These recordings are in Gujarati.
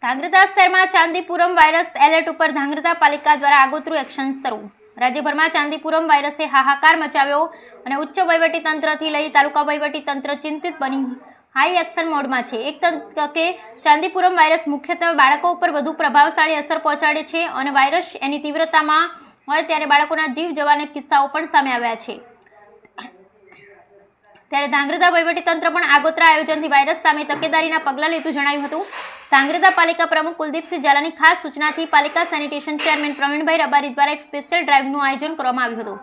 ધાંગધ્રા શહેરમાં ચાંદીપુરમ વાયરસ એલર્ટ ઉપર ધાંગધ્રા પાલિકા દ્વારા આગોતરું એક્શન શરૂ। રાજ્યભરમાં ચાંદીપુરમ વાયરસે હાહાકાર મચાવ્યો અને ઉચ્ચ વહીવટી તંત્રથી લઈ તાલુકા વહીવટી તંત્ર ચિંતિત બની હાઈ એક્શન મોડમાં છે। એક તકે ચાંદીપુરમ વાયરસ મુખ્યત્વે બાળકો ઉપર વધુ પ્રભાવશાળી અસર પહોંચાડે છે અને વાયરસ એની તીવ્રતામાં હોય ત્યારે બાળકોના જીવ જવાના કિસ્સાઓ પણ સામે આવ્યા છે। ત્યારે ધાંગધ્રા વહીવટીતંત્ર પણ આગોતરા આયોજનથી વાયરસ સામે તકેદારીના પગલાં લીધું જણાવ્યું હતું। ધાંગધ્રા પાલિકા પ્રમુખ કુલદીપસિંહ ઝાલાની ખાસ સૂચનાથી પાલિકા સેનિટેશન ચેરમેન પ્રવીણભાઈ રબારી દ્વારા એક સ્પેશિયલ ડ્રાઇવનું આયોજન કરવામાં આવ્યું હતું,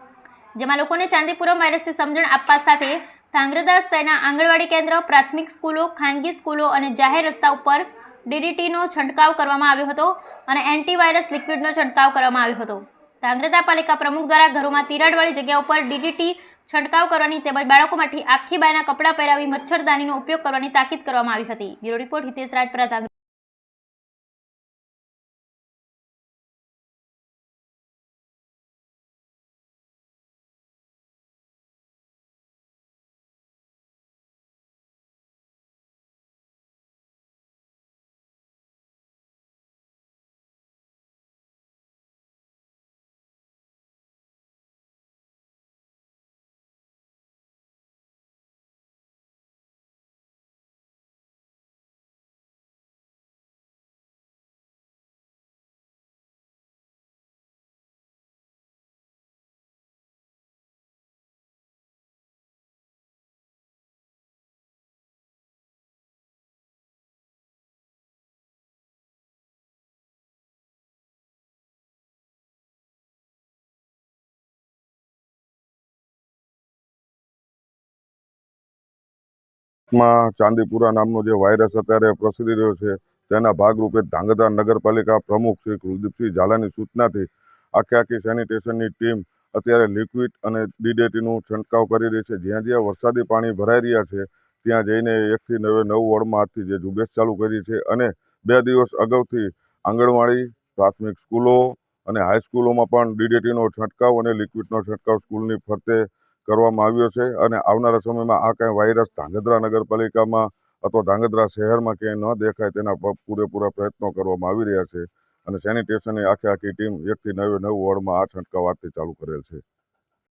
જેમાં લોકોને ચાંદીપુરમ વાયરસની સમજણ આપવા સાથે ધાંગધ્રા શહેરના આંગણવાડી કેન્દ્ર, પ્રાથમિક સ્કૂલો, ખાનગી સ્કૂલો અને જાહેર રસ્તા ઉપર ડીડીટીનો છંટકાવ કરવામાં આવ્યો હતો અને એન્ટીવાયરસ લિક્વિડનો છંટકાવ કરવામાં આવ્યો હતો। ધાંગધ્રા પાલિકા પ્રમુખ દ્વારા ઘરોમાં તિરાડવાળી જગ્યા ઉપર ડીડીટી છંટકાવ કરવાની તેમજ બાળકો માટે આખી બાયના કપડાં પહેરાવી મચ્છરદાનીનો ઉપયોગ કરવાની તાકીદ કરવામાં આવી હતી। Bureau report Hitesh Rajpara. માં ચાંદીપુરા નામનો જે વાયરસ અત્યારે પ્રસરી રહ્યો છે તેના ભાગરૂપે ધાંગધ્રા નગરપાલિકા પ્રમુખ શ્રી કુલદીપસિંહ ઝાલાની સૂચનાથી આખી સેનિટેશનની ટીમ અત્યારે લિક્વિડ અને ડીડીટીનું છંટકાવ કરી રહી છે। જ્યાં જ્યાં વરસાદી પાણી ભરાઈ રહ્યા છે ત્યાં જઈને 1 થી 9 વોર્ડમાં આજથી જે ઝુંબેશ ચાલુ કરી છે અને 2 દિવસ અગાઉથી આંગણવાડી, પ્રાથમિક સ્કૂલો અને હાઈસ્કૂલોમાં પણ ડીડીટીનો છંટકાવ અને લિક્વિડનો છંટકાવ સ્કૂલની ફરતે કરવામાં આવ્યો છે અને આવનારા સમયમાં આ કાંઈ વાયરસ ધાંગધ્રા નગરપાલિકામાં અથવા ધાંગધ્રા શહેરમાં ક્યાંય ન દેખાય તેના પૂરેપૂરા પ્રયત્નો કરવામાં આવી રહ્યા છે અને સેનિટેશનની આખી ટીમ 1 થી 9 વોર્ડમાં આ છંટકાવ આજથી ચાલુ કરેલ છે।